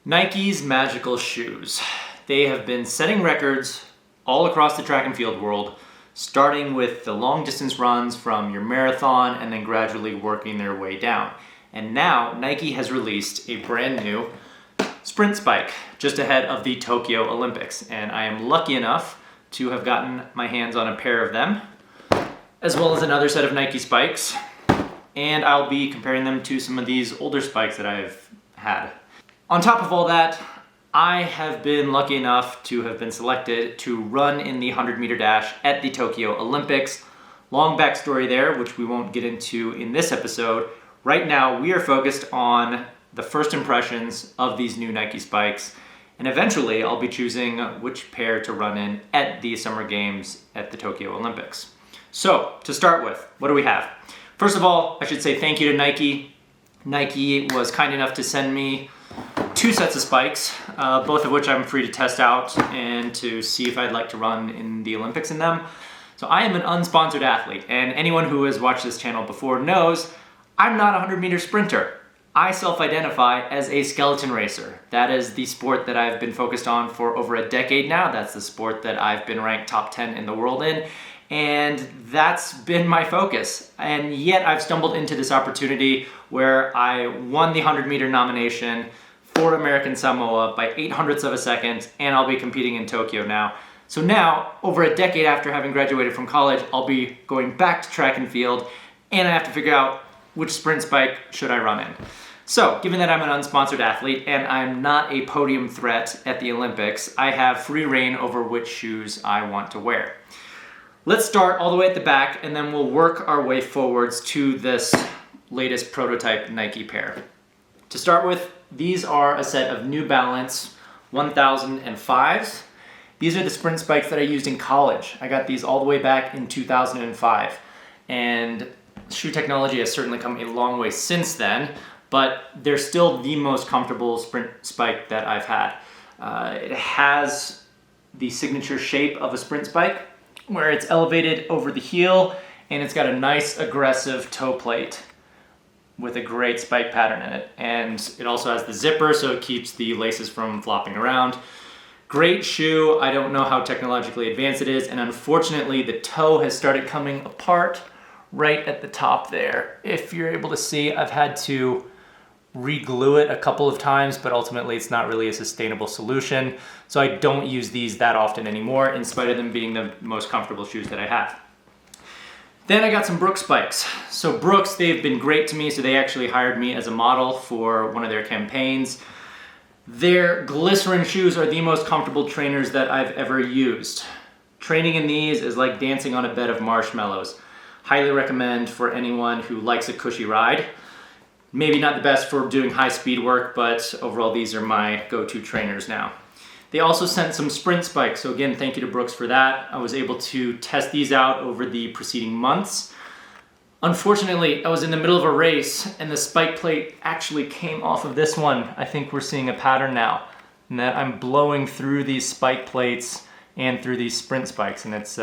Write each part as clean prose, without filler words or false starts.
Nike's magical shoes. They have been setting records all across the track and field world, starting with the long distance runs from your marathon and then gradually working their way down. And now Nike has released a brand new sprint spike just ahead of the Tokyo Olympics. And I am lucky enough to have gotten my hands on a pair of them, as well as another set of Nike spikes. And I'll be comparing them to some of these older spikes that I've had. On top of all that, I have been lucky enough to have been selected to run in the 100-meter dash at the Tokyo Olympics. Long backstory there, which we won't get into in this episode. Right now, we are focused on the first impressions of these new Nike spikes, and eventually I'll be choosing which pair to run in at the Summer Games at the Tokyo Olympics. So, to start with, what do we have? First of all, I should say thank you to Nike. Nike was kind enough to send me 2 sets of spikes, both of which I'm free to test out and to see if I'd like to run in the Olympics in them. So I am an unsponsored athlete, and anyone who has watched this channel before knows I'm not a 100-meter sprinter. I self-identify as a skeleton racer. That is the sport that I've been focused on for over a decade now. That's the sport that I've been ranked top 10 in the world in, and that's been my focus. And yet I've stumbled into this opportunity where I won the 100-meter nomination for American Samoa by 800ths of a second, and I'll be competing in Tokyo now. So now, over a decade after having graduated from college, I'll be going back to track and field, and I have to figure out which sprint spike should I run in. So, given that I'm an unsponsored athlete and I'm not a podium threat at the Olympics, I have free reign over which shoes I want to wear. Let's start all the way at the back, and then we'll work our way forwards to this latest prototype Nike pair. To start with, these are a set of New Balance 1005s. These are the sprint spikes that I used in college. I got these all the way back in 2005. And shoe technology has certainly come a long way since then, but they're still the most comfortable sprint spike that I've had. It has the signature shape of a sprint spike, where it's elevated over the heel, and it's got a nice aggressive toe plate with a great spike pattern in it. And it also has the zipper, so it keeps the laces from flopping around. Great shoe. I don't know how technologically advanced it is, and unfortunately the toe has started coming apart right at the top there. If you're able to see, I've had to re-glue it a couple of times, but ultimately it's not really a sustainable solution. So I don't use these that often anymore, in spite of them being the most comfortable shoes that I have. Then I got some Brooks spikes. So Brooks, they've been great to me, so they actually hired me as a model for one of their campaigns. Their glycerin shoes are the most comfortable trainers that I've ever used. Training in these is like dancing on a bed of marshmallows. Highly recommend for anyone who likes a cushy ride. Maybe not the best for doing high speed work, but overall these are my go-to trainers now. They also sent some sprint spikes, so again, thank you to Brooks for that. I was able to test these out over the preceding months. Unfortunately, I was in the middle of a race and the spike plate actually came off of this one. I think we're seeing a pattern now, and that I'm blowing through these spike plates and through these sprint spikes, and it's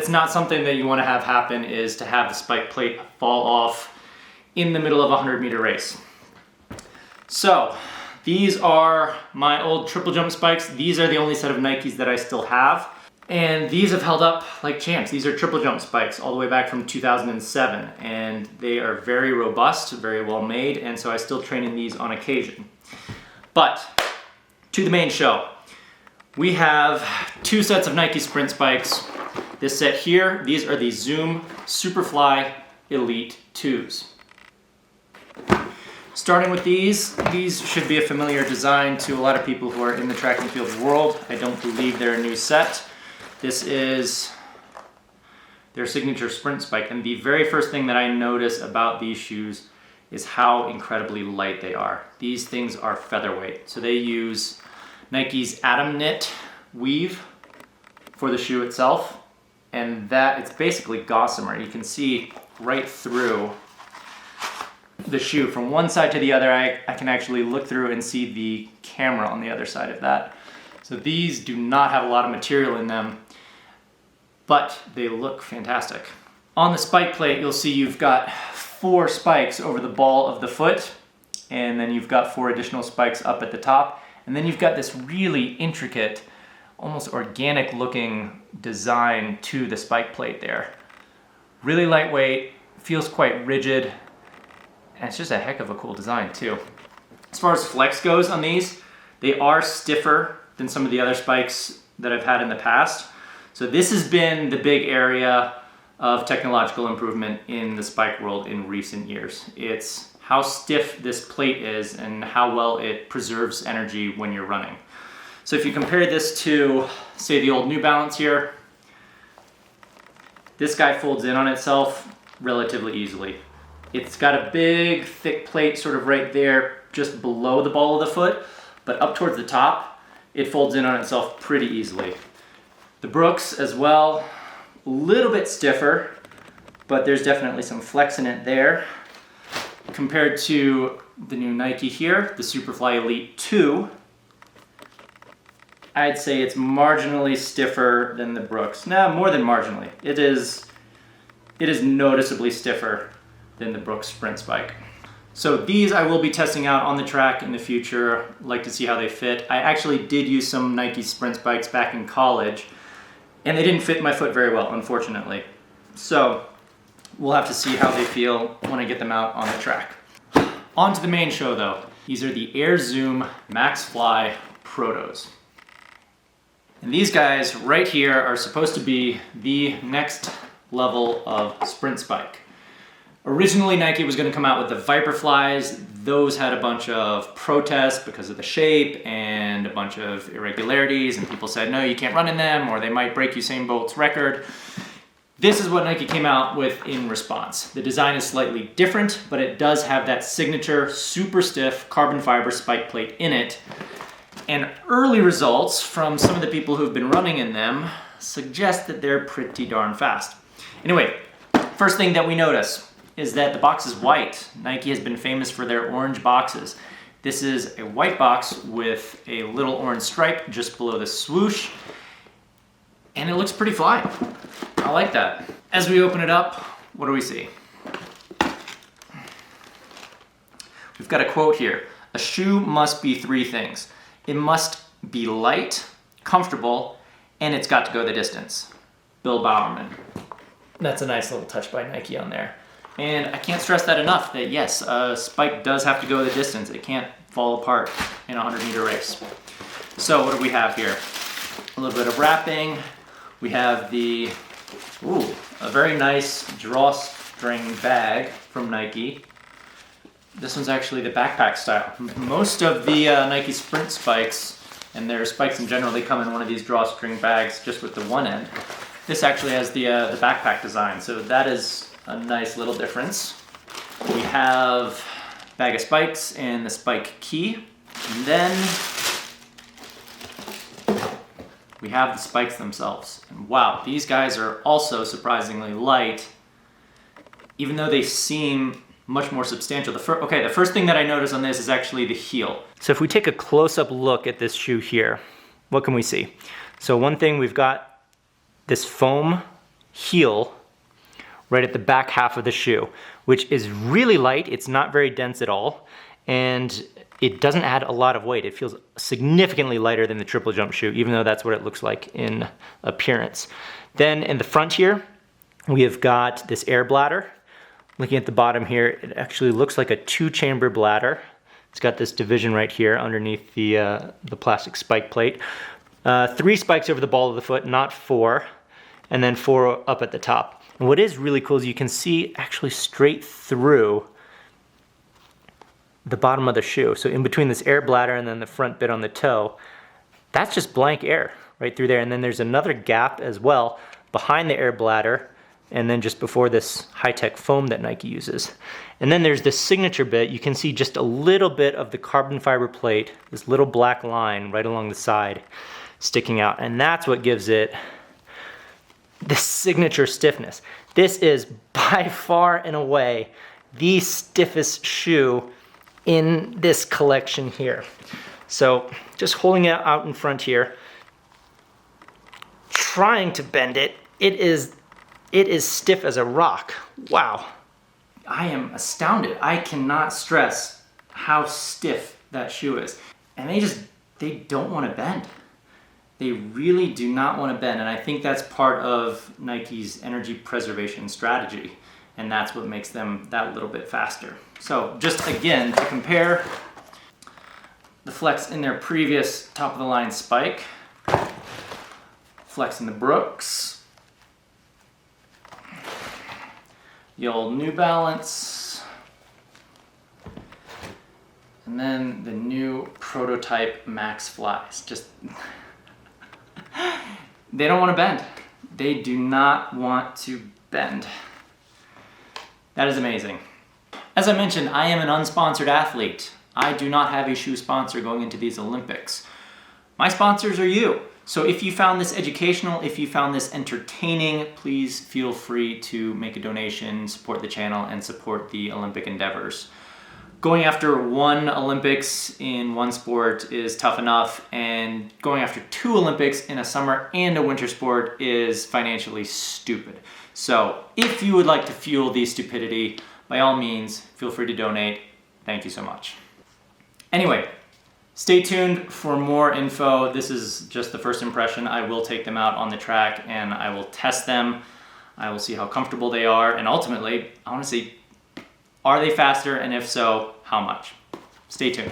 not something that you want to have happen, is to have the spike plate fall off in the middle of a 100-meter race. So, these are my old triple jump spikes. These are the only set of Nikes that I still have. And these have held up like champs. These are triple jump spikes all the way back from 2007. And they are very robust, very well made, and so I still train in these on occasion. But, to the main show. We have 2 sets of Nike sprint spikes. This set here, these are the Zoom Superfly Elite 2s. Starting with these should be a familiar design to a lot of people who are in the track and field world. I don't believe they're a new set. This is their signature sprint spike, and the very first thing that I notice about these shoes is how incredibly light they are. These things are featherweight, so they use Nike's Atom Knit weave for the shoe itself, and that it's basically gossamer. You can see right through the shoe from one side to the other. I can actually look through and see the camera on the other side of that. So these do not have a lot of material in them, but they look fantastic. On the spike plate, you'll see you've got 4 spikes over the ball of the foot, and then you've got 4 additional spikes up at the top, and then you've got this really intricate, almost organic looking design to the spike plate there. Really lightweight, feels quite rigid, and it's just a heck of a cool design too. As far as flex goes on these, they are stiffer than some of the other spikes that I've had in the past. So this has been the big area of technological improvement in the spike world in recent years. It's how stiff this plate is and how well it preserves energy when you're running. So if you compare this to, say, the old New Balance here, this guy folds in on itself relatively easily. It's got a big, thick plate sort of right there, just below the ball of the foot, but up towards the top, it folds in on itself pretty easily. The Brooks as well, a little bit stiffer, but there's definitely some flex in it there. Compared to the new Nike here, the Superfly Elite 2, I'd say it's marginally stiffer than the Brooks. No, more than marginally. It is noticeably stiffer than the Brooks Sprint Spike. So these I will be testing out on the track in the future. I'd like to see how they fit. I actually did use some Nike Sprint Spikes back in college, and they didn't fit my foot very well, unfortunately. So we'll have to see how they feel when I get them out on the track. On to the main show though. These are the Air Zoom Maxfly Protos. And these guys right here are supposed to be the next level of sprint spike. Originally, Nike was going to come out with the Viperflies. Those had a bunch of protests because of the shape and a bunch of irregularities, and people said, no, you can't run in them, or they might break Usain Bolt's record. This is what Nike came out with in response. The design is slightly different, but it does have that signature super stiff carbon fiber spike plate in it. And early results from some of the people who've been running in them suggest that they're pretty darn fast. Anyway, first thing that we notice is that the box is white. Nike has been famous for their orange boxes. This is a white box with a little orange stripe just below the swoosh, and it looks pretty fly. I like that. As we open it up, what do we see? We've got a quote here. A shoe must be 3 things. It must be light, comfortable, and it's got to go the distance. Bill Bowerman. That's a nice little touch by Nike on there. And I can't stress that enough, that yes, a spike does have to go the distance. It can't fall apart in a 100-meter race. So what do we have here? A little bit of wrapping. We have a very nice drawstring bag from Nike. This one's actually the backpack style. Most of the Nike Sprint spikes, and their spikes in general, they come in one of these drawstring bags just with the one end. This actually has the backpack design, so that is a nice little difference. We have a bag of spikes and the spike key. And then we have the spikes themselves. And wow, these guys are also surprisingly light, even though they seem much more substantial. The first thing that I notice on this is actually the heel. So if we take a close-up look at this shoe here, what can we see? So one thing, we've got this foam heel right at the back half of the shoe, which is really light. It's not very dense at all, and it doesn't add a lot of weight. It feels significantly lighter than the triple jump shoe, even though that's what it looks like in appearance. Then in the front here, we have got this air bladder. Looking at the bottom here, it actually looks like a 2-chamber bladder. It's got this division right here underneath the plastic spike plate. 3 spikes over the ball of the foot, not 4, and then 4 up at the top. And what is really cool is you can see actually straight through the bottom of the shoe. So in between this air bladder and then the front bit on the toe, that's just blank air right through there. And then there's another gap as well behind the air bladder and then just before this high-tech foam that Nike uses. And then there's this signature bit. You can see just a little bit of the carbon fiber plate, this little black line right along the side sticking out. And that's what gives it the signature stiffness. This is by far and away the stiffest shoe in this collection here. So just holding it out in front here, trying to bend it, it is stiff as a rock. Wow. I am astounded. I cannot stress how stiff that shoe is. And they don't want to bend. They really do not want to bend. And I think that's part of Nike's energy preservation strategy. And that's what makes them that little bit faster. So just again, to compare the Flex in their previous top of the line spike, Flex in the Brooks, the old New Balance, and then the new prototype Maxflies. Just, they don't want to bend. They do not want to bend. That is amazing. As I mentioned, I am an unsponsored athlete. I do not have a shoe sponsor going into these Olympics. My sponsors are you. So if you found this educational, if you found this entertaining, please feel free to make a donation, support the channel, and support the Olympic endeavors. Going after one Olympics in one sport is tough enough, and going after 2 Olympics in a summer and a winter sport is financially stupid. So if you would like to fuel the stupidity, by all means, feel free to donate. Thank you so much. Anyway, stay tuned for more info. This is just the first impression. I will take them out on the track and I will test them. I will see how comfortable they are, and ultimately, I want to see, are they faster, and if so, how much? Stay tuned.